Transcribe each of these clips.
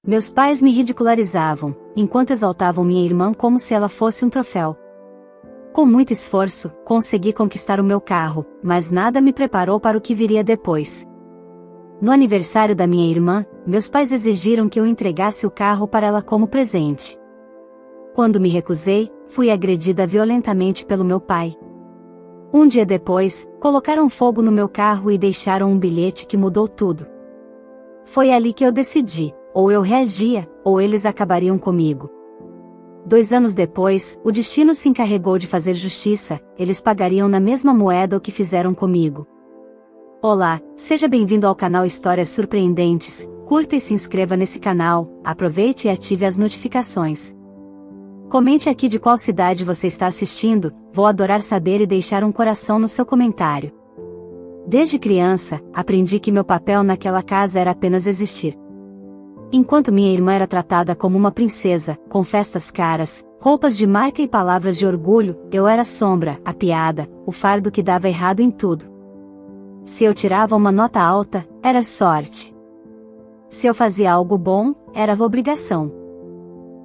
Meus pais me ridicularizavam, enquanto exaltavam minha irmã como se ela fosse um troféu. Com muito esforço, consegui conquistar o meu carro, mas nada me preparou para o que viria depois. No aniversário da minha irmã, meus pais exigiram que eu entregasse o carro para ela como presente. Quando me recusei, fui agredida violentamente pelo meu pai. Um dia depois, colocaram fogo no meu carro e deixaram um bilhete que mudou tudo. Foi ali que eu decidi, ou eu reagia, ou eles acabariam comigo. 2 anos depois, o destino se encarregou de fazer justiça, eles pagariam na mesma moeda o que fizeram comigo. Olá, seja bem-vindo ao canal Histórias Surpreendentes, curta e se inscreva nesse canal, aproveite e ative as notificações. Comente aqui de qual cidade você está assistindo, vou adorar saber e deixar um coração no seu comentário. Desde criança, aprendi que meu papel naquela casa era apenas existir. Enquanto minha irmã era tratada como uma princesa, com festas caras, roupas de marca e palavras de orgulho, eu era a sombra, a piada, o fardo que dava errado em tudo. Se eu tirava uma nota alta, era sorte. Se eu fazia algo bom, era obrigação.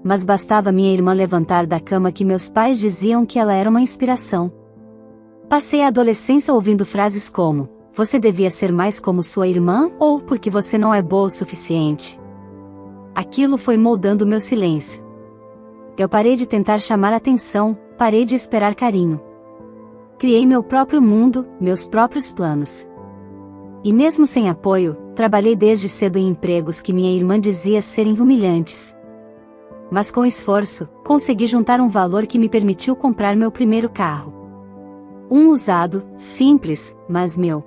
Mas bastava minha irmã levantar da cama que meus pais diziam que ela era uma inspiração. Passei a adolescência ouvindo frases como: "Você devia ser mais como sua irmã" ou "porque você não é boa o suficiente". Aquilo foi moldando meu silêncio. Eu parei de tentar chamar atenção, parei de esperar carinho. Criei meu próprio mundo, meus próprios planos. E mesmo sem apoio, trabalhei desde cedo em empregos que minha irmã dizia serem humilhantes. Mas com esforço, consegui juntar um valor que me permitiu comprar meu primeiro carro. Um usado, simples, mas meu.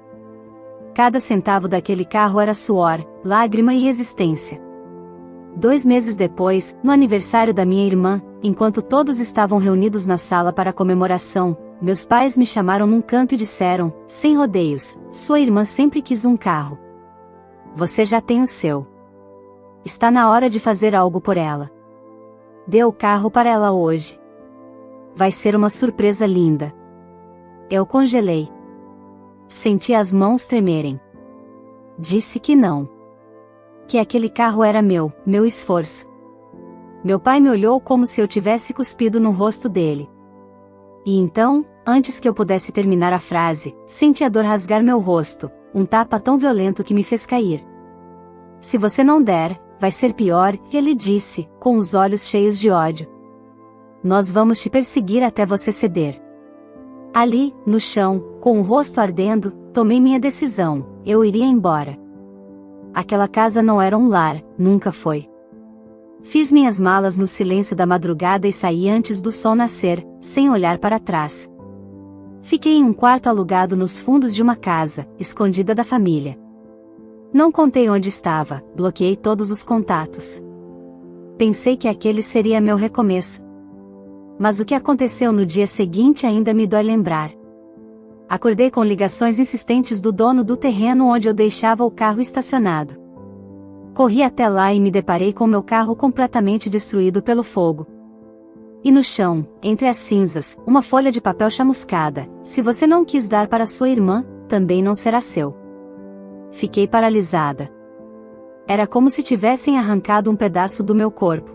Cada centavo daquele carro era suor, lágrima e resistência. 2 meses depois, no aniversário da minha irmã, enquanto todos estavam reunidos na sala para a comemoração, meus pais me chamaram num canto e disseram, sem rodeios: "Sua irmã sempre quis um carro. Você já tem o seu. Está na hora de fazer algo por ela. Dê o carro para ela hoje. Vai ser uma surpresa linda." Eu congelei. Senti as mãos tremerem. Disse que não. Que aquele carro era meu esforço. Meu pai me olhou como se eu tivesse cuspido no rosto dele. E então, antes que eu pudesse terminar a frase, senti a dor rasgar meu rosto, um tapa tão violento que me fez cair. "Se você não der, vai ser pior", ele disse, com os olhos cheios de ódio. "Nós vamos te perseguir até você ceder." Ali, no chão, com o rosto ardendo, tomei minha decisão: eu iria embora. Aquela casa não era um lar, nunca foi. Fiz minhas malas no silêncio da madrugada e saí antes do sol nascer, sem olhar para trás. Fiquei em um quarto alugado nos fundos de uma casa, escondida da família. Não contei onde estava, bloqueei todos os contatos. Pensei que aquele seria meu recomeço. Mas o que aconteceu no dia seguinte ainda me dói lembrar. Acordei com ligações insistentes do dono do terreno onde eu deixava o carro estacionado. Corri até lá e me deparei com meu carro completamente destruído pelo fogo. E no chão, entre as cinzas, uma folha de papel chamuscada: "Se você não quis dar para sua irmã, também não será seu." Fiquei paralisada. Era como se tivessem arrancado um pedaço do meu corpo.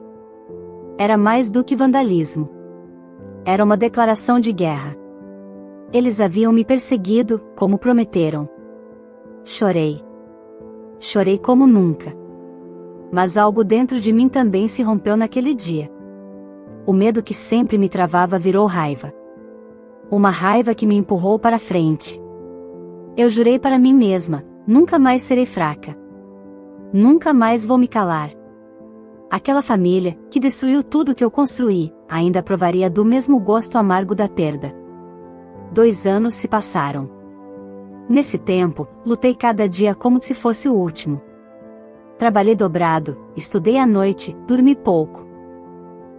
Era mais do que vandalismo. Era uma declaração de guerra. Eles haviam me perseguido, como prometeram. Chorei. Chorei como nunca. Mas algo dentro de mim também se rompeu naquele dia. O medo que sempre me travava virou raiva. Uma raiva que me empurrou para frente. Eu jurei para mim mesma: nunca mais serei fraca. Nunca mais vou me calar. Aquela família, que destruiu tudo que eu construí, ainda provaria do mesmo gosto amargo da perda. 2 anos se passaram. Nesse tempo, lutei cada dia como se fosse o último. Trabalhei dobrado, estudei à noite, dormi pouco.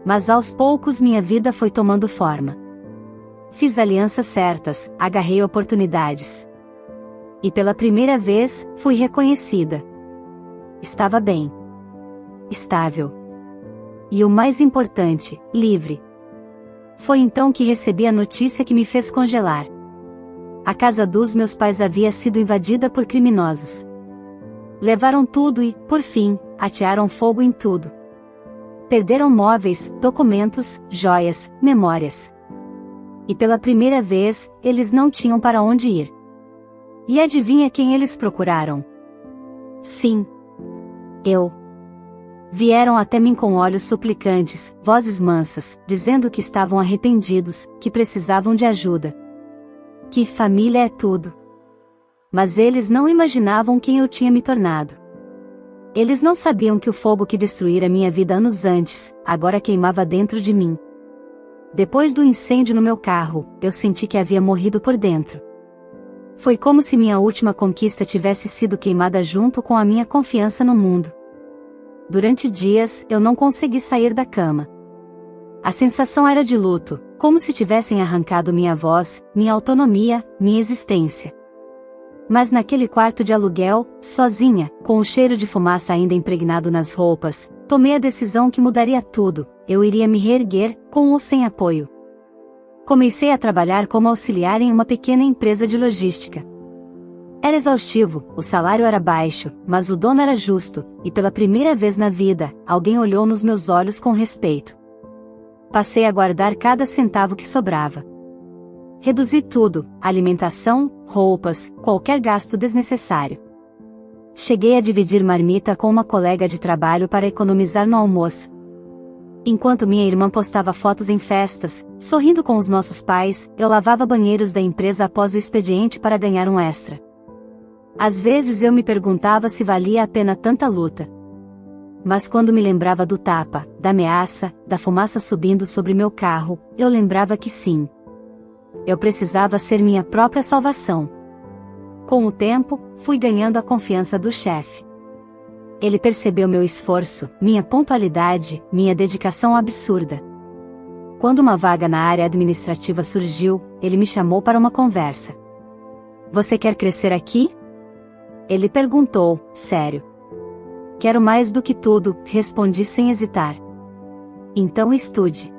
Mas aos poucos minha vida foi tomando forma. Fiz alianças certas, agarrei oportunidades. E pela primeira vez, fui reconhecida. Estava bem. Estável. E o mais importante, livre. Foi então que recebi a notícia que me fez congelar. A casa dos meus pais havia sido invadida por criminosos. Levaram tudo e, por fim, atearam fogo em tudo. Perderam móveis, documentos, joias, memórias. E pela primeira vez, eles não tinham para onde ir. E adivinha quem eles procuraram? Sim. Eu. Vieram até mim com olhos suplicantes, vozes mansas, dizendo que estavam arrependidos, que precisavam de ajuda. Que família é tudo. Mas eles não imaginavam quem eu tinha me tornado. Eles não sabiam que o fogo que destruíra minha vida anos antes, agora queimava dentro de mim. Depois do incêndio no meu carro, eu senti que havia morrido por dentro. Foi como se minha última conquista tivesse sido queimada junto com a minha confiança no mundo. Durante dias, eu não consegui sair da cama. A sensação era de luto, como se tivessem arrancado minha voz, minha autonomia, minha existência. Mas naquele quarto de aluguel, sozinha, com o cheiro de fumaça ainda impregnado nas roupas, tomei a decisão que mudaria tudo, eu iria me reerguer, com ou sem apoio. Comecei a trabalhar como auxiliar em uma pequena empresa de logística. Era exaustivo, o salário era baixo, mas o dono era justo, e pela primeira vez na vida, alguém olhou nos meus olhos com respeito. Passei a guardar cada centavo que sobrava. Reduzi tudo, alimentação, roupas, qualquer gasto desnecessário. Cheguei a dividir marmita com uma colega de trabalho para economizar no almoço. Enquanto minha irmã postava fotos em festas, sorrindo com os nossos pais, eu lavava banheiros da empresa após o expediente para ganhar um extra. Às vezes eu me perguntava se valia a pena tanta luta. Mas quando me lembrava do tapa, da ameaça, da fumaça subindo sobre meu carro, eu lembrava que sim. Eu precisava ser minha própria salvação. Com o tempo, fui ganhando a confiança do chefe. Ele percebeu meu esforço, minha pontualidade, minha dedicação absurda. Quando uma vaga na área administrativa surgiu, ele me chamou para uma conversa. Você quer crescer aqui? Ele perguntou, sério. Quero mais do que tudo, respondi sem hesitar. Então estude.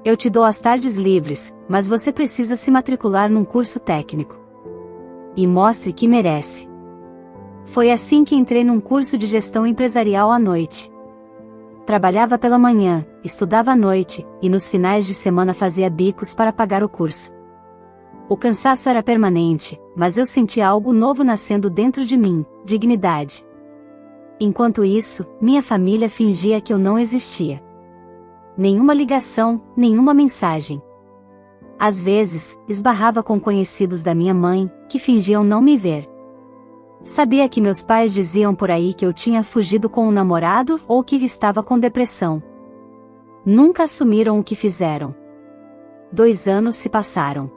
Eu te dou as tardes livres, mas você precisa se matricular num curso técnico. E mostre que merece. Foi assim que entrei num curso de gestão empresarial à noite. Trabalhava pela manhã, estudava à noite, e nos finais de semana fazia bicos para pagar o curso. O cansaço era permanente, mas eu sentia algo novo nascendo dentro de mim, dignidade. Enquanto isso, minha família fingia que eu não existia. Nenhuma ligação, nenhuma mensagem. Às vezes, esbarrava com conhecidos da minha mãe, que fingiam não me ver. Sabia que meus pais diziam por aí que eu tinha fugido com um namorado ou que estava com depressão. Nunca assumiram o que fizeram. 2 anos se passaram.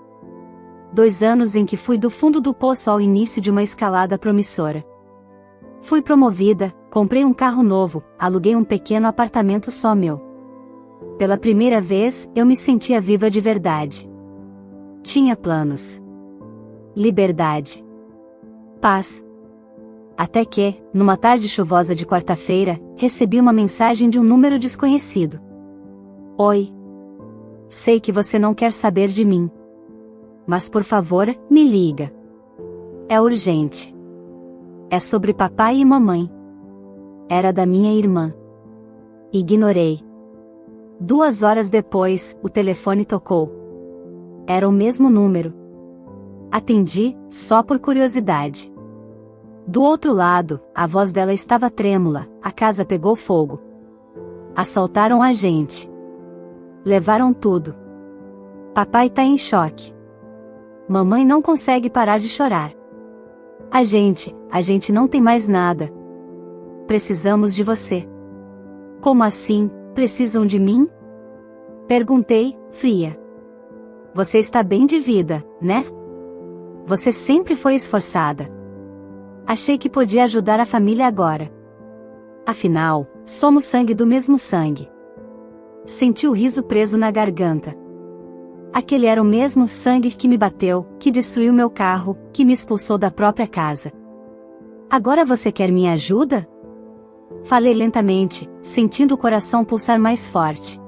2 anos em que fui do fundo do poço ao início de uma escalada promissora. Fui promovida, comprei um carro novo, aluguei um pequeno apartamento só meu. Pela primeira vez, eu me sentia viva de verdade. Tinha planos. Liberdade. Paz. Até que, numa tarde chuvosa de quarta-feira, recebi uma mensagem de um número desconhecido. Oi. Sei que você não quer saber de mim. Mas por favor, me liga. É urgente. É sobre papai e mamãe. Era da minha irmã. Ignorei. 2 horas depois, o telefone tocou. Era o mesmo número. Atendi, só por curiosidade. Do outro lado, a voz dela estava trêmula, a casa pegou fogo. Assaltaram a gente. Levaram tudo. Papai tá em choque. Mamãe não consegue parar de chorar. A gente não tem mais nada. Precisamos de você. Como assim, precisam de mim? Perguntei, fria. Você está bem de vida, né? Você sempre foi esforçada. Achei que podia ajudar a família agora. Afinal, somos sangue do mesmo sangue. Senti o riso preso na garganta. Aquele era o mesmo sangue que me bateu, que destruiu meu carro, que me expulsou da própria casa. Agora você quer minha ajuda? Falei lentamente, sentindo o coração pulsar mais forte.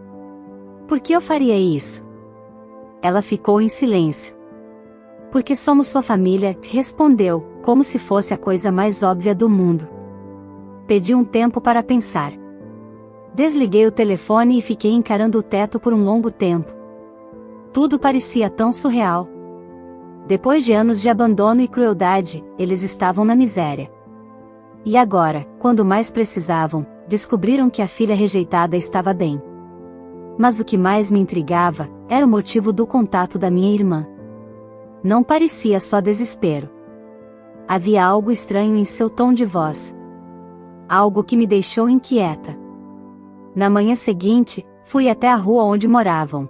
Por que eu faria isso? Ela ficou em silêncio. Porque somos sua família, respondeu, como se fosse a coisa mais óbvia do mundo. Pedi um tempo para pensar. Desliguei o telefone e fiquei encarando o teto por um longo tempo. Tudo parecia tão surreal. Depois de anos de abandono e crueldade, eles estavam na miséria. E agora, quando mais precisavam, descobriram que a filha rejeitada estava bem. Mas o que mais me intrigava era o motivo do contato da minha irmã. Não parecia só desespero. Havia algo estranho em seu tom de voz. Algo que me deixou inquieta. Na manhã seguinte, fui até a rua onde moravam.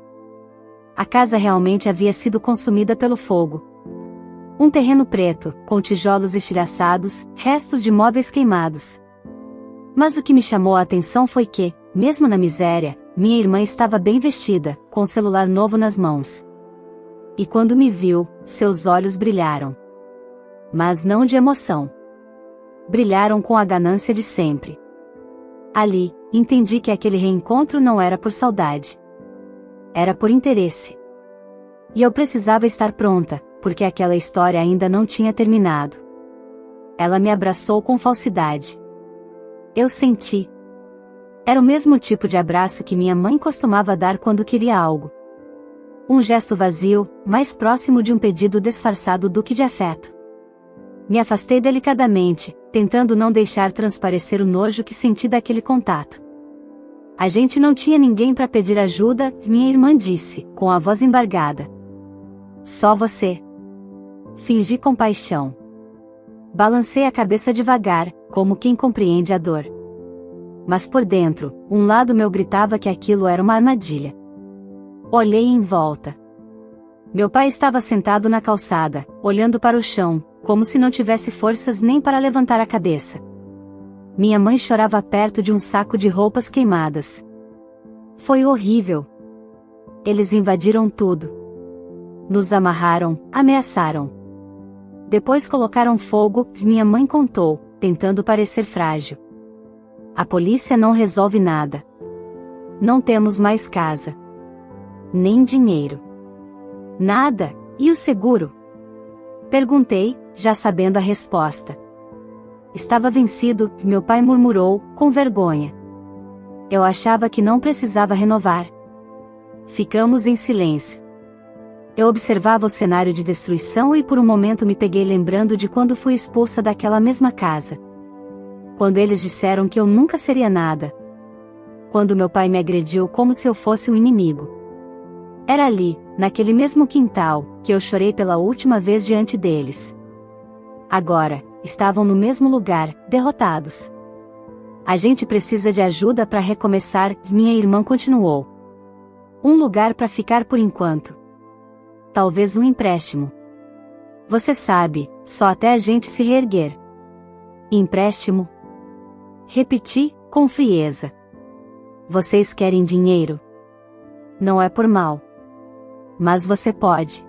A casa realmente havia sido consumida pelo fogo. Um terreno preto, com tijolos estilhaçados, restos de móveis queimados. Mas o que me chamou a atenção foi que, mesmo na miséria, minha irmã estava bem vestida, com um celular novo nas mãos. E quando me viu, seus olhos brilharam. Mas não de emoção. Brilharam com a ganância de sempre. Ali, entendi que aquele reencontro não era por saudade. Era por interesse. E eu precisava estar pronta, porque aquela história ainda não tinha terminado. Ela me abraçou com falsidade. Eu senti. Era o mesmo tipo de abraço que minha mãe costumava dar quando queria algo. Um gesto vazio, mais próximo de um pedido disfarçado do que de afeto. Me afastei delicadamente, tentando não deixar transparecer o nojo que senti daquele contato. A gente não tinha ninguém para pedir ajuda, minha irmã disse, com a voz embargada. Só você. Fingi compaixão. Balancei a cabeça devagar, como quem compreende a dor. Mas por dentro, um lado meu gritava que aquilo era uma armadilha. Olhei em volta. Meu pai estava sentado na calçada, olhando para o chão, como se não tivesse forças nem para levantar a cabeça. Minha mãe chorava perto de um saco de roupas queimadas. Foi horrível. Eles invadiram tudo. Nos amarraram, ameaçaram. Depois colocaram fogo, minha mãe contou, tentando parecer frágil. A polícia não resolve nada. Não temos mais casa. Nem dinheiro. Nada, e o seguro? Perguntei, já sabendo a resposta. Estava vencido, meu pai murmurou, com vergonha. Eu achava que não precisava renovar. Ficamos em silêncio. Eu observava o cenário de destruição e por um momento me peguei lembrando de quando fui expulsa daquela mesma casa. Quando eles disseram que eu nunca seria nada. Quando meu pai me agrediu como se eu fosse um inimigo. Era ali, naquele mesmo quintal, que eu chorei pela última vez diante deles. Agora, estavam no mesmo lugar, derrotados. A gente precisa de ajuda para recomeçar, minha irmã continuou. Um lugar para ficar por enquanto. Talvez um empréstimo. Você sabe, só até a gente se reerguer. Empréstimo? Repeti, com frieza. Vocês querem dinheiro? Não é por mal. Mas você pode.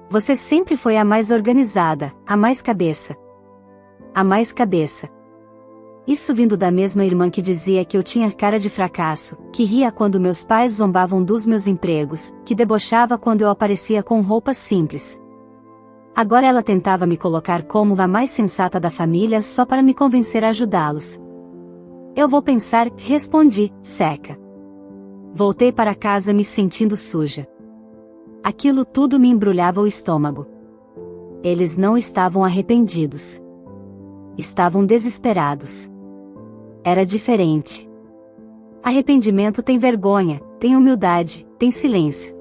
Você sempre foi a mais organizada, a mais cabeça. A mais cabeça. Isso vindo da mesma irmã que dizia que eu tinha cara de fracasso, que ria quando meus pais zombavam dos meus empregos, que debochava quando eu aparecia com roupas simples. Agora ela tentava me colocar como a mais sensata da família só para me convencer a ajudá-los. Eu vou pensar, respondi, seca. Voltei para casa me sentindo suja. Aquilo tudo me embrulhava o estômago. Eles não estavam arrependidos. Estavam desesperados. Era diferente. Arrependimento tem vergonha, tem humildade, tem silêncio.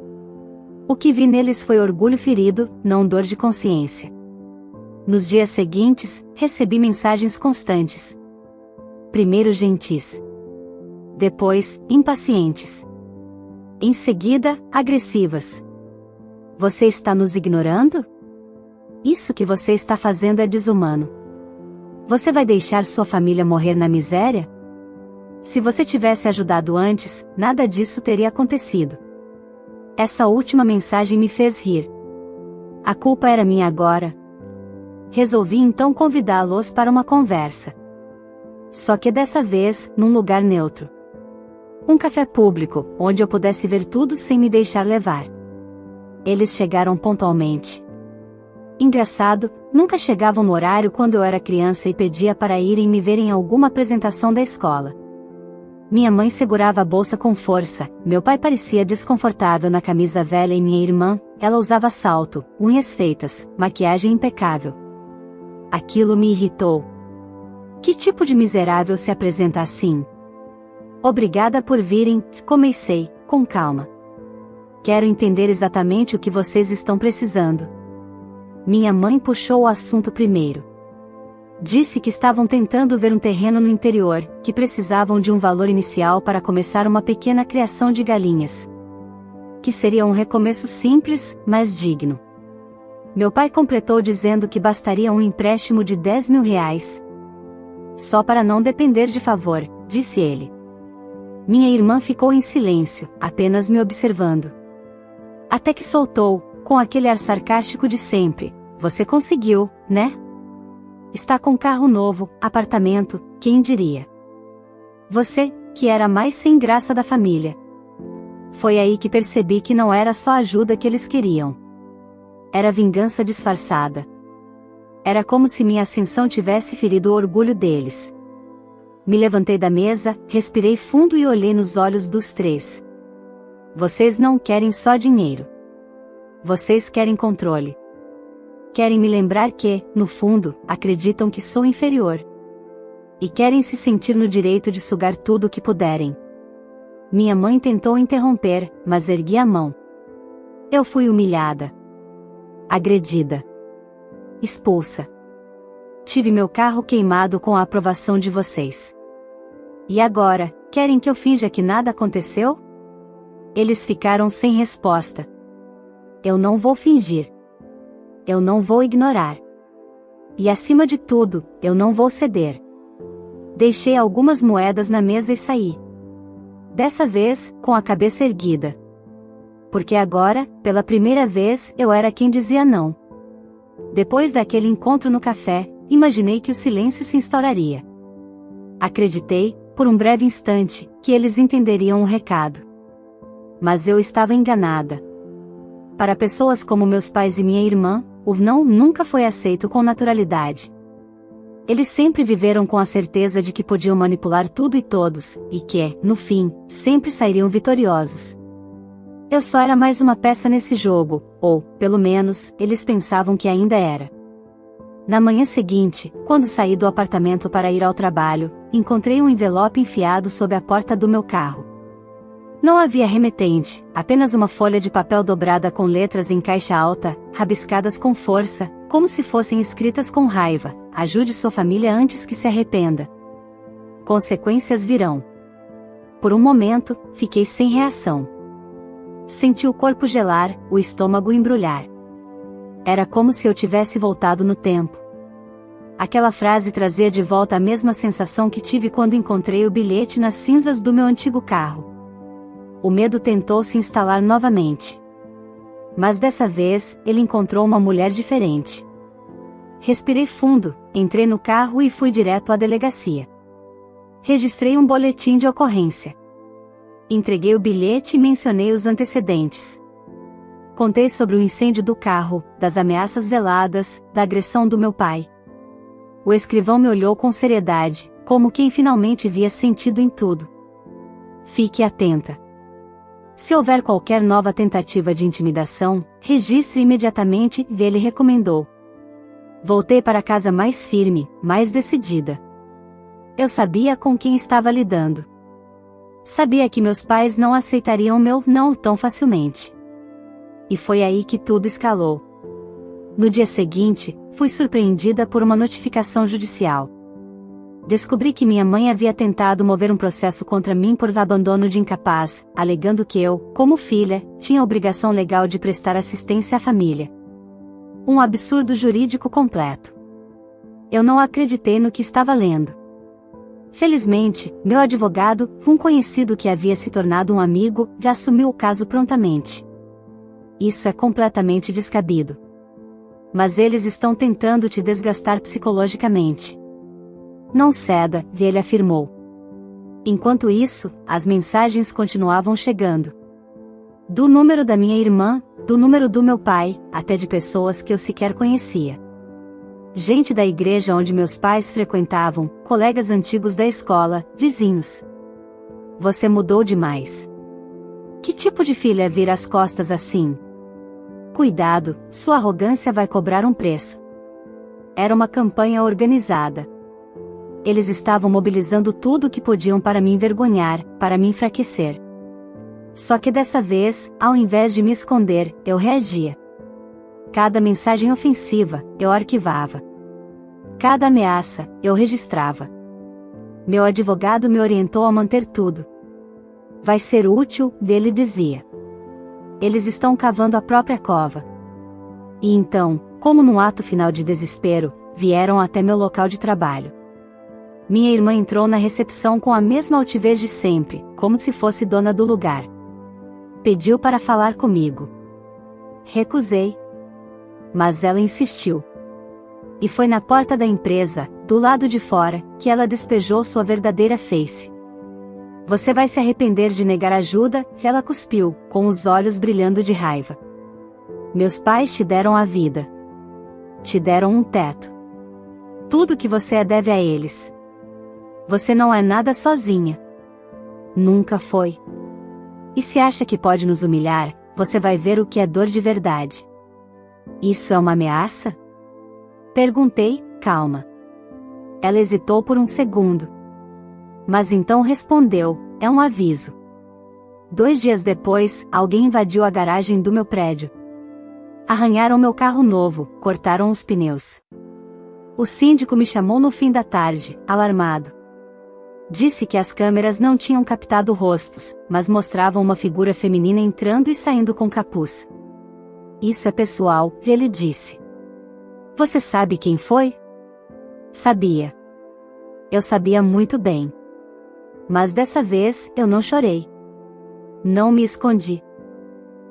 O que vi neles foi orgulho ferido, não dor de consciência. Nos dias seguintes, recebi mensagens constantes. Primeiro gentis. Depois, impacientes. Em seguida, agressivas. Você está nos ignorando? Isso que você está fazendo é desumano. Você vai deixar sua família morrer na miséria? Se você tivesse ajudado antes, nada disso teria acontecido. Essa última mensagem me fez rir. A culpa era minha agora. Resolvi então convidá-los para uma conversa. Só que dessa vez, num lugar neutro. Um café público, onde eu pudesse ver tudo sem me deixar levar. Eles chegaram pontualmente. Engraçado, nunca chegavam no horário quando eu era criança e pedia para irem me ver em alguma apresentação da escola. Minha mãe segurava a bolsa com força, meu pai parecia desconfortável na camisa velha e minha irmã, ela usava salto, unhas feitas, maquiagem impecável. Aquilo me irritou. Que tipo de miserável se apresenta assim? Obrigada por virem, comecei, com calma. Quero entender exatamente o que vocês estão precisando. Minha mãe puxou o assunto primeiro. Disse que estavam tentando ver um terreno no interior, que precisavam de um valor inicial para começar uma pequena criação de galinhas. Que seria um recomeço simples, mas digno. Meu pai completou dizendo que bastaria um empréstimo de R$ 10.000. Só para não depender de favor, disse ele. Minha irmã ficou em silêncio, apenas me observando. Até que soltou, com aquele ar sarcástico de sempre: você conseguiu, né? Está com carro novo, apartamento, quem diria? Você, que era a mais sem graça da família. Foi aí que percebi que não era só ajuda que eles queriam. Era vingança disfarçada. Era como se minha ascensão tivesse ferido o orgulho deles. Me levantei da mesa, respirei fundo e olhei nos olhos dos três. Vocês não querem só dinheiro. Vocês querem controle. Querem me lembrar que, no fundo, acreditam que sou inferior. E querem se sentir no direito de sugar tudo o que puderem. Minha mãe tentou interromper, mas ergui a mão. Eu fui humilhada. Agredida. Expulsa. Tive meu carro queimado com a aprovação de vocês. E agora, querem que eu finja que nada aconteceu? Eles ficaram sem resposta. Eu não vou fingir. Eu não vou ignorar. E acima de tudo, eu não vou ceder. Deixei algumas moedas na mesa e saí. Dessa vez, com a cabeça erguida. Porque agora, pela primeira vez, eu era quem dizia não. Depois daquele encontro no café, imaginei que o silêncio se instauraria. Acreditei, por um breve instante, que eles entenderiam o recado. Mas eu estava enganada. Para pessoas como meus pais e minha irmã, o não nunca foi aceito com naturalidade. Eles sempre viveram com a certeza de que podiam manipular tudo e todos, e que, no fim, sempre sairiam vitoriosos. Eu só era mais uma peça nesse jogo, ou, pelo menos, eles pensavam que ainda era. Na manhã seguinte, quando saí do apartamento para ir ao trabalho, encontrei um envelope enfiado sob a porta do meu carro. Não havia remetente, apenas uma folha de papel dobrada com letras em caixa alta, rabiscadas com força, como se fossem escritas com raiva: ajude sua família antes que se arrependa. Consequências virão. Por um momento, fiquei sem reação. Senti o corpo gelar, o estômago embrulhar. Era como se eu tivesse voltado no tempo. Aquela frase trazia de volta a mesma sensação que tive quando encontrei o bilhete nas cinzas do meu antigo carro. O medo tentou se instalar novamente. Mas dessa vez, ele encontrou uma mulher diferente. Respirei fundo, entrei no carro e fui direto à delegacia. Registrei um boletim de ocorrência. Entreguei o bilhete e mencionei os antecedentes. Contei sobre o incêndio do carro, das ameaças veladas, da agressão do meu pai. O escrivão me olhou com seriedade, como quem finalmente via sentido em tudo. Fique atenta. Se houver qualquer nova tentativa de intimidação, registre imediatamente, ele recomendou. Voltei para casa mais firme, mais decidida. Eu sabia com quem estava lidando. Sabia que meus pais não aceitariam meu não tão facilmente. E foi aí que tudo escalou. No dia seguinte, fui surpreendida por uma notificação judicial. Descobri que minha mãe havia tentado mover um processo contra mim por abandono de incapaz, alegando que eu, como filha, tinha obrigação legal de prestar assistência à família. Um absurdo jurídico completo. Eu não acreditei no que estava lendo. Felizmente, meu advogado, um conhecido que havia se tornado um amigo, assumiu o caso prontamente. Isso é completamente descabido. Mas eles estão tentando te desgastar psicologicamente. Não ceda, ele afirmou. Enquanto isso, as mensagens continuavam chegando. Do número da minha irmã, do número do meu pai, até de pessoas que eu sequer conhecia. Gente da igreja onde meus pais frequentavam, colegas antigos da escola, vizinhos. Você mudou demais. Que tipo de filha vira as costas assim? Cuidado, sua arrogância vai cobrar um preço. Era uma campanha organizada. Eles estavam mobilizando tudo o que podiam para me envergonhar, para me enfraquecer. Só que dessa vez, ao invés de me esconder, eu reagia. Cada mensagem ofensiva, eu arquivava. Cada ameaça, eu registrava. Meu advogado me orientou a manter tudo. Vai ser útil, ele dizia. Eles estão cavando a própria cova. E então, como num ato final de desespero, vieram até meu local de trabalho. Minha irmã entrou na recepção com a mesma altivez de sempre, como se fosse dona do lugar. Pediu para falar comigo. Recusei. Mas ela insistiu. E foi na porta da empresa, do lado de fora, que ela despejou sua verdadeira face. Você vai se arrepender de negar ajuda, ela cuspiu, com os olhos brilhando de raiva. Meus pais te deram a vida. Te deram um teto. Tudo que você é deve a eles. Você não é nada sozinha. Nunca foi. E se acha que pode nos humilhar, você vai ver o que é dor de verdade. Isso é uma ameaça? Perguntei, calma. Ela hesitou por um segundo. Mas então respondeu, é um aviso. 2 dias depois, alguém invadiu a garagem do meu prédio. Arranharam meu carro novo, cortaram os pneus. O síndico me chamou no fim da tarde, alarmado. Disse que as câmeras não tinham captado rostos, mas mostravam uma figura feminina entrando e saindo com capuz. Isso é pessoal, ele disse. Você sabe quem foi? Sabia. Eu sabia muito bem. Mas dessa vez, eu não chorei. Não me escondi.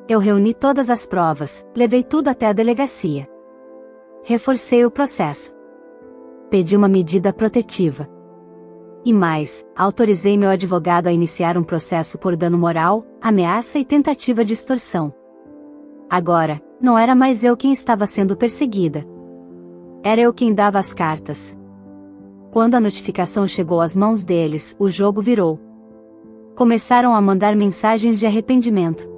Eu reuni todas as provas, levei tudo até a delegacia. Reforcei o processo. Pedi uma medida protetiva. E mais, autorizei meu advogado a iniciar um processo por dano moral, ameaça e tentativa de extorsão. Agora, não era mais eu quem estava sendo perseguida. Era eu quem dava as cartas. Quando a notificação chegou às mãos deles, o jogo virou. Começaram a mandar mensagens de arrependimento.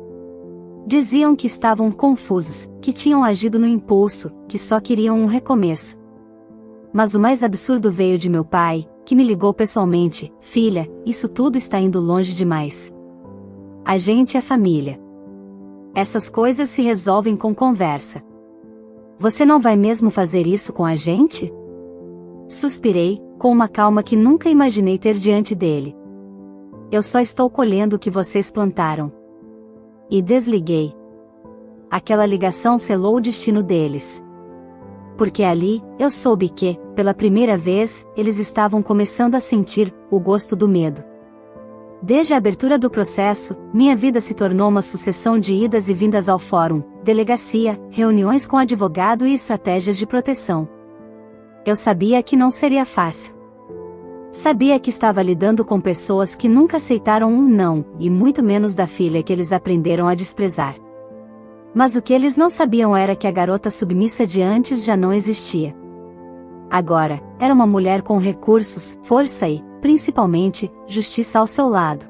Diziam que estavam confusos, que tinham agido no impulso, que só queriam um recomeço. Mas o mais absurdo veio de meu pai, que me ligou pessoalmente: filha, isso tudo está indo longe demais. A gente é família. Essas coisas se resolvem com conversa. Você não vai mesmo fazer isso com a gente? Suspirei, com uma calma que nunca imaginei ter diante dele. Eu só estou colhendo o que vocês plantaram. E desliguei. Aquela ligação selou o destino deles. Porque ali, eu soube que, pela primeira vez, eles estavam começando a sentir o gosto do medo. Desde a abertura do processo, minha vida se tornou uma sucessão de idas e vindas ao fórum, delegacia, reuniões com advogado e estratégias de proteção. Eu sabia que não seria fácil. Sabia que estava lidando com pessoas que nunca aceitaram um não, e muito menos da filha que eles aprenderam a desprezar. Mas o que eles não sabiam era que a garota submissa de antes já não existia. Agora, era uma mulher com recursos, força e, principalmente, justiça ao seu lado.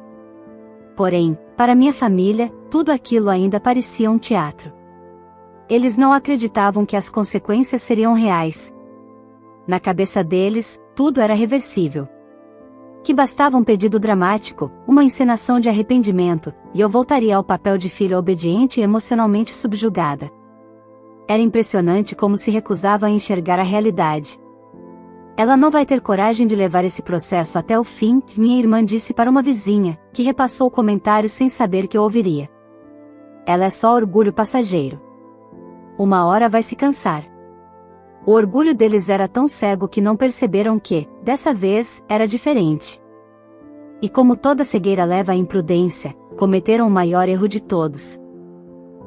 Porém, para minha família, tudo aquilo ainda parecia um teatro. Eles não acreditavam que as consequências seriam reais. Na cabeça deles, tudo era reversível. Que bastava um pedido dramático, uma encenação de arrependimento, e eu voltaria ao papel de filha obediente e emocionalmente subjugada. Era impressionante como se recusava a enxergar a realidade. Ela não vai ter coragem de levar esse processo até o fim, minha irmã disse para uma vizinha, que repassou o comentário sem saber que eu ouviria. Ela é só orgulho passageiro. Uma hora vai se cansar. O orgulho deles era tão cego que não perceberam que, dessa vez, era diferente. E como toda cegueira leva à imprudência, cometeram o maior erro de todos.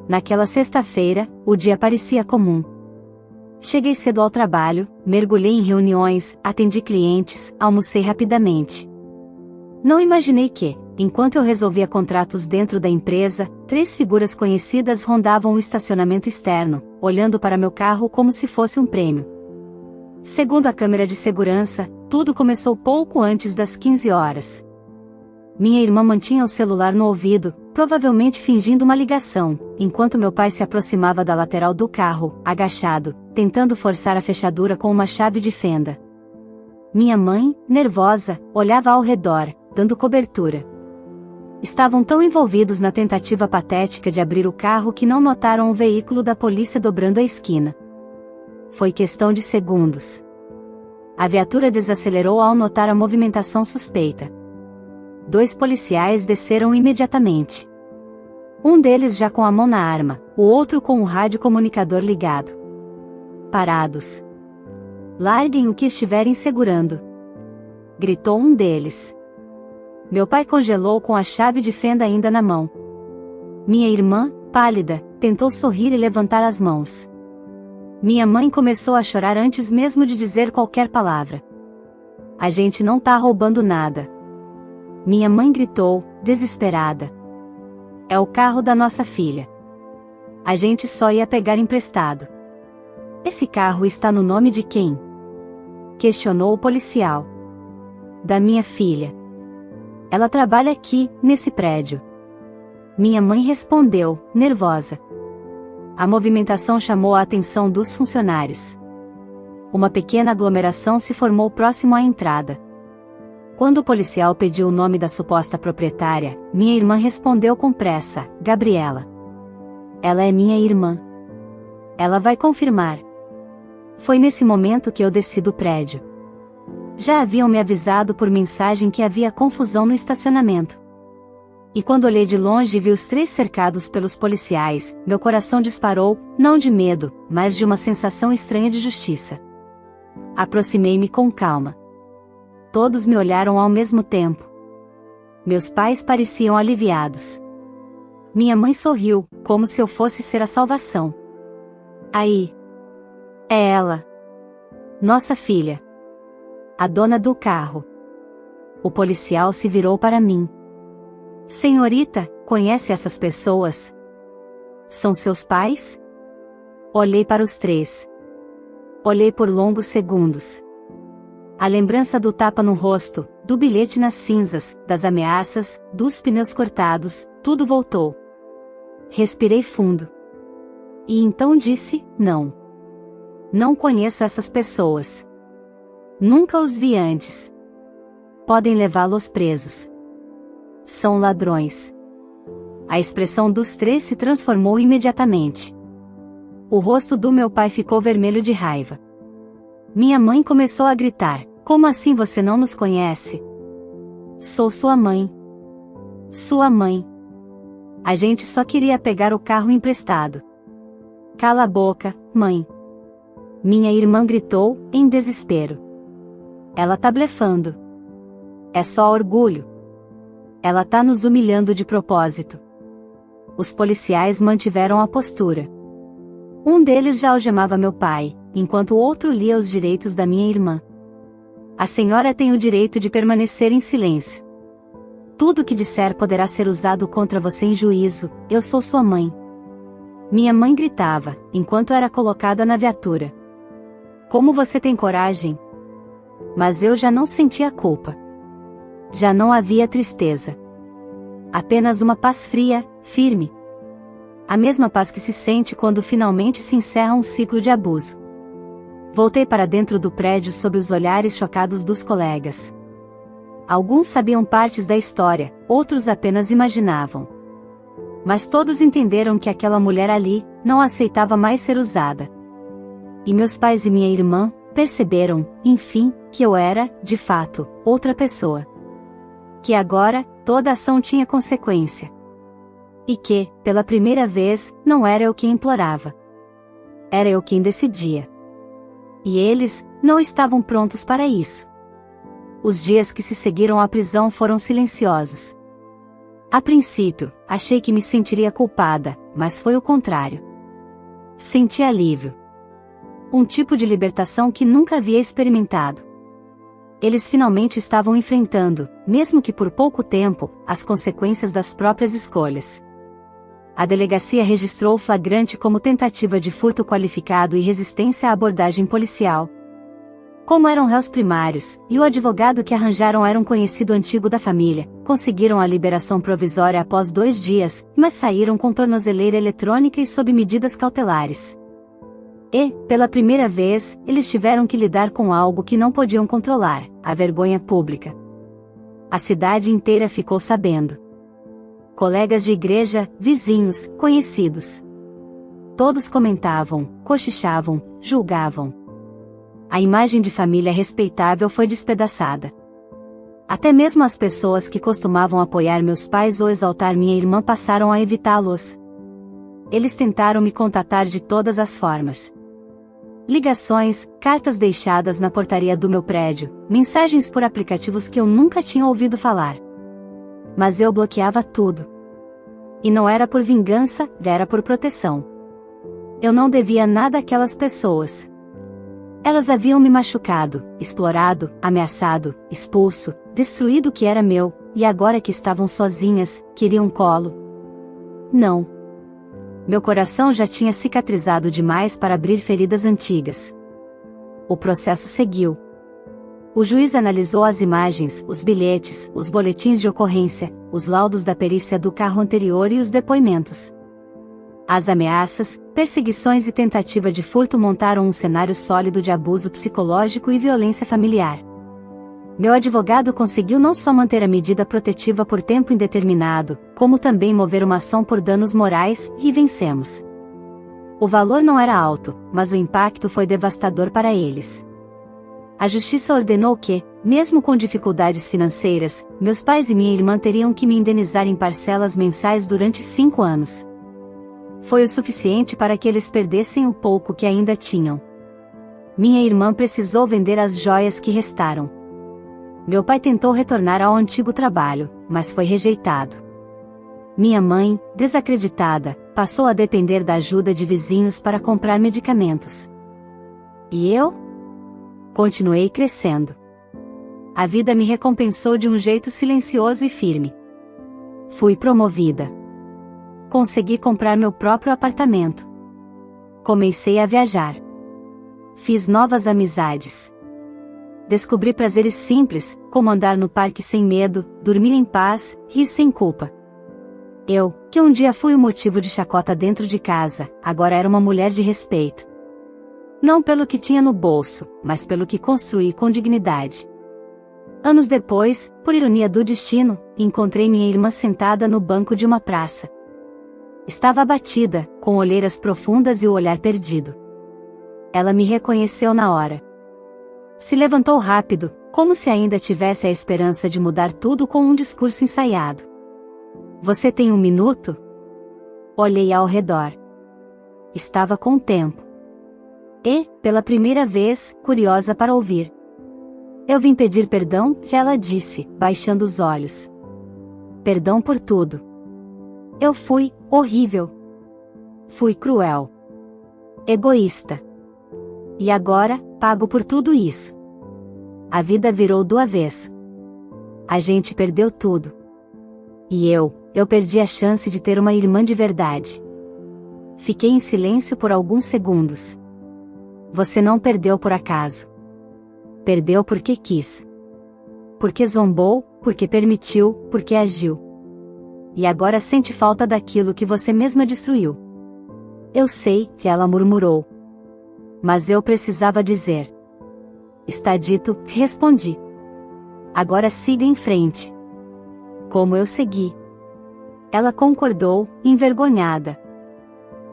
Naquela sexta-feira, o dia parecia comum. Cheguei cedo ao trabalho, mergulhei em reuniões, atendi clientes, almocei rapidamente. Não imaginei que, Enquanto eu resolvia contratos dentro da empresa, 3 figuras conhecidas rondavam o estacionamento externo, olhando para meu carro como se fosse um prêmio. Segundo a câmera de segurança, tudo começou pouco antes das 15 horas. Minha irmã mantinha o celular no ouvido, provavelmente fingindo uma ligação, enquanto meu pai se aproximava da lateral do carro, agachado, tentando forçar a fechadura com uma chave de fenda. Minha mãe, nervosa, olhava ao redor, dando cobertura. Estavam tão envolvidos na tentativa patética de abrir o carro que não notaram o veículo da polícia dobrando a esquina. Foi questão de segundos. A viatura desacelerou ao notar a movimentação suspeita. 2 policiais desceram imediatamente. Um deles já com a mão na arma, o outro com o radiocomunicador ligado. Parados. Larguem o que estiverem segurando. Gritou um deles. Meu pai congelou com a chave de fenda ainda na mão. Minha irmã, pálida, tentou sorrir e levantar as mãos. Minha mãe começou a chorar antes mesmo de dizer qualquer palavra. A gente não tá roubando nada. Minha mãe gritou, desesperada. É o carro da nossa filha. A gente só ia pegar emprestado. Esse carro está no nome de quem? Questionou o policial. Da minha filha. Ela trabalha aqui, nesse prédio. Minha mãe respondeu, nervosa. A movimentação chamou a atenção dos funcionários. Uma pequena aglomeração se formou próximo à entrada. Quando o policial pediu o nome da suposta proprietária, minha irmã respondeu com pressa, Gabriela. Ela é minha irmã. Ela vai confirmar. Foi nesse momento que eu desci do prédio. Já haviam me avisado por mensagem que havia confusão no estacionamento. E quando olhei de longe e vi os 3 cercados pelos policiais, meu coração disparou, não de medo, mas de uma sensação estranha de justiça. Aproximei-me com calma. Todos me olharam ao mesmo tempo. Meus pais pareciam aliviados. Minha mãe sorriu, como se eu fosse ser a salvação. Aí. É ela. Nossa filha. A dona do carro. O policial se virou para mim. Senhorita, conhece essas pessoas? São seus pais? Olhei para os 3. Olhei por longos segundos. A lembrança do tapa no rosto, do bilhete nas cinzas, das ameaças, dos pneus cortados, tudo voltou. Respirei fundo. E então disse, não. Não conheço essas pessoas. Nunca os vi antes. Podem levá-los presos. São ladrões. A expressão dos 3 se transformou imediatamente. O rosto do meu pai ficou vermelho de raiva. Minha mãe começou a gritar, como assim você não nos conhece? Sou sua mãe. Sua mãe. A gente só queria pegar o carro emprestado. Cala a boca, mãe. Minha irmã gritou, em desespero. Ela tá blefando. É só orgulho. Ela tá nos humilhando de propósito. Os policiais mantiveram a postura. Um deles já algemava meu pai, enquanto o outro lia os direitos da minha irmã. A senhora tem o direito de permanecer em silêncio. Tudo o que disser poderá ser usado contra você em juízo, eu sou sua mãe. Minha mãe gritava, enquanto era colocada na viatura. Como você tem coragem? Mas eu já não sentia culpa. Já não havia tristeza. Apenas uma paz fria, firme. A mesma paz que se sente quando finalmente se encerra um ciclo de abuso. Voltei para dentro do prédio sob os olhares chocados dos colegas. Alguns sabiam partes da história, outros apenas imaginavam. Mas todos entenderam que aquela mulher ali não aceitava mais ser usada. E meus pais e minha irmã perceberam, enfim, que eu era, de fato, outra pessoa. Que agora, toda ação tinha consequência. E que, pela primeira vez, não era eu quem implorava. Era eu quem decidia. E eles não estavam prontos para isso. Os dias que se seguiram à prisão foram silenciosos. A princípio, achei que me sentiria culpada, mas foi o contrário. Senti alívio. Um tipo de libertação que nunca havia experimentado. Eles finalmente estavam enfrentando, mesmo que por pouco tempo, as consequências das próprias escolhas. A delegacia registrou o flagrante como tentativa de furto qualificado e resistência à abordagem policial. Como eram réus primários, e o advogado que arranjaram era um conhecido antigo da família, conseguiram a liberação provisória após 2 dias, mas saíram com tornozeleira eletrônica e sob medidas cautelares. E, pela primeira vez, eles tiveram que lidar com algo que não podiam controlar, a vergonha pública. A cidade inteira ficou sabendo. Colegas de igreja, vizinhos, conhecidos. Todos comentavam, cochichavam, julgavam. A imagem de família respeitável foi despedaçada. Até mesmo as pessoas que costumavam apoiar meus pais ou exaltar minha irmã passaram a evitá-los. Eles tentaram me contatar de todas as formas. Ligações, cartas deixadas na portaria do meu prédio, mensagens por aplicativos que eu nunca tinha ouvido falar. Mas eu bloqueava tudo. E não era por vingança, era por proteção. Eu não devia nada àquelas pessoas. Elas haviam me machucado, explorado, ameaçado, expulso, destruído o que era meu, e agora que estavam sozinhas, queriam colo. Não. Meu coração já tinha cicatrizado demais para abrir feridas antigas. O processo seguiu. O juiz analisou as imagens, os bilhetes, os boletins de ocorrência, os laudos da perícia do carro anterior e os depoimentos. As ameaças, perseguições e tentativa de furto montaram um cenário sólido de abuso psicológico e violência familiar. Meu advogado conseguiu não só manter a medida protetiva por tempo indeterminado, como também mover uma ação por danos morais, e vencemos. O valor não era alto, mas o impacto foi devastador para eles. A justiça ordenou que, mesmo com dificuldades financeiras, meus pais e minha irmã teriam que me indenizar em parcelas mensais durante 5 anos. Foi o suficiente para que eles perdessem o pouco que ainda tinham. Minha irmã precisou vender as joias que restaram. Meu pai tentou retornar ao antigo trabalho, mas foi rejeitado. Minha mãe, desacreditada, passou a depender da ajuda de vizinhos para comprar medicamentos. E eu? Continuei crescendo. A vida me recompensou de um jeito silencioso e firme. Fui promovida. Consegui comprar meu próprio apartamento. Comecei a viajar. Fiz novas amizades. Descobri prazeres simples, como andar no parque sem medo, dormir em paz, rir sem culpa. Eu, que um dia fui o motivo de chacota dentro de casa, agora era uma mulher de respeito. Não pelo que tinha no bolso, mas pelo que construí com dignidade. Anos depois, por ironia do destino, encontrei minha irmã sentada no banco de uma praça. Estava abatida, com olheiras profundas e o olhar perdido. Ela me reconheceu na hora. Se levantou rápido, como se ainda tivesse a esperança de mudar tudo com um discurso ensaiado. Você tem 1 minuto? Olhei ao redor. Estava com tempo. E, pela primeira vez, curiosa para ouvir. Eu vim pedir perdão, ela disse, baixando os olhos. Perdão por tudo. Eu fui horrível. Fui cruel. Egoísta. E agora, pago por tudo isso. A vida virou do avesso. A gente perdeu tudo. E eu perdi a chance de ter uma irmã de verdade. Fiquei em silêncio por alguns segundos. Você não perdeu por acaso. Perdeu porque quis. Porque zombou, porque permitiu, porque agiu. E agora sente falta daquilo que você mesma destruiu. Eu sei, que ela murmurou. Mas eu precisava dizer. Está dito, respondi. Agora siga em frente. Como eu segui. Ela concordou, envergonhada.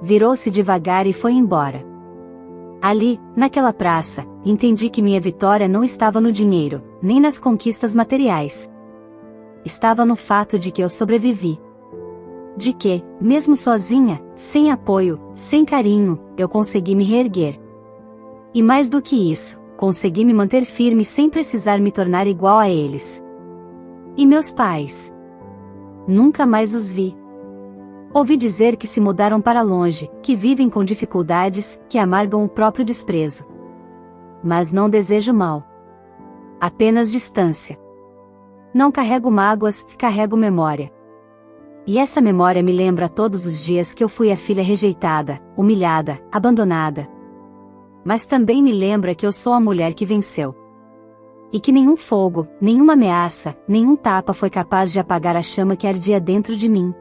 Virou-se devagar e foi embora. Ali, naquela praça, entendi que minha vitória não estava no dinheiro, nem nas conquistas materiais. Estava no fato de que eu sobrevivi. De que, mesmo sozinha, sem apoio, sem carinho, eu consegui me reerguer. E mais do que isso, consegui me manter firme sem precisar me tornar igual a eles. E meus pais? Nunca mais os vi. Ouvi dizer que se mudaram para longe, que vivem com dificuldades, que amargam o próprio desprezo. Mas não desejo mal. Apenas distância. Não carrego mágoas, carrego memória. E essa memória me lembra todos os dias que eu fui a filha rejeitada, humilhada, abandonada. Mas também me lembra que eu sou a mulher que venceu. E que nenhum fogo, nenhuma ameaça, nenhum tapa foi capaz de apagar a chama que ardia dentro de mim.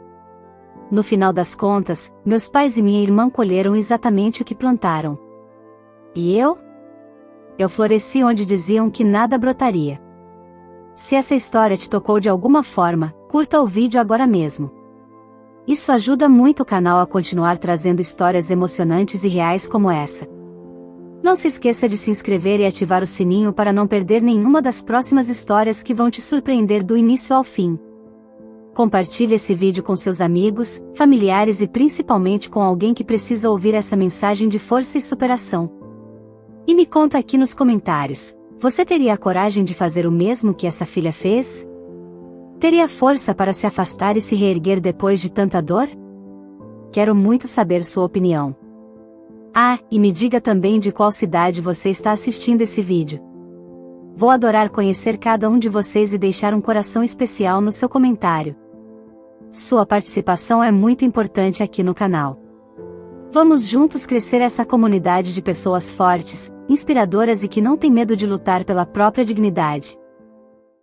No final das contas, meus pais e minha irmã colheram exatamente o que plantaram. E eu? Eu floresci onde diziam que nada brotaria. Se essa história te tocou de alguma forma, curta o vídeo agora mesmo. Isso ajuda muito o canal a continuar trazendo histórias emocionantes e reais como essa. Não se esqueça de se inscrever e ativar o sininho para não perder nenhuma das próximas histórias que vão te surpreender do início ao fim. Compartilhe esse vídeo com seus amigos, familiares e principalmente com alguém que precisa ouvir essa mensagem de força e superação. E me conta aqui nos comentários, você teria a coragem de fazer o mesmo que essa filha fez? Teria força para se afastar e se reerguer depois de tanta dor? Quero muito saber sua opinião. Ah, e me diga também de qual cidade você está assistindo esse vídeo. Vou adorar conhecer cada um de vocês e deixar um coração especial no seu comentário. Sua participação é muito importante aqui no canal. Vamos juntos crescer essa comunidade de pessoas fortes, inspiradoras e que não têm medo de lutar pela própria dignidade.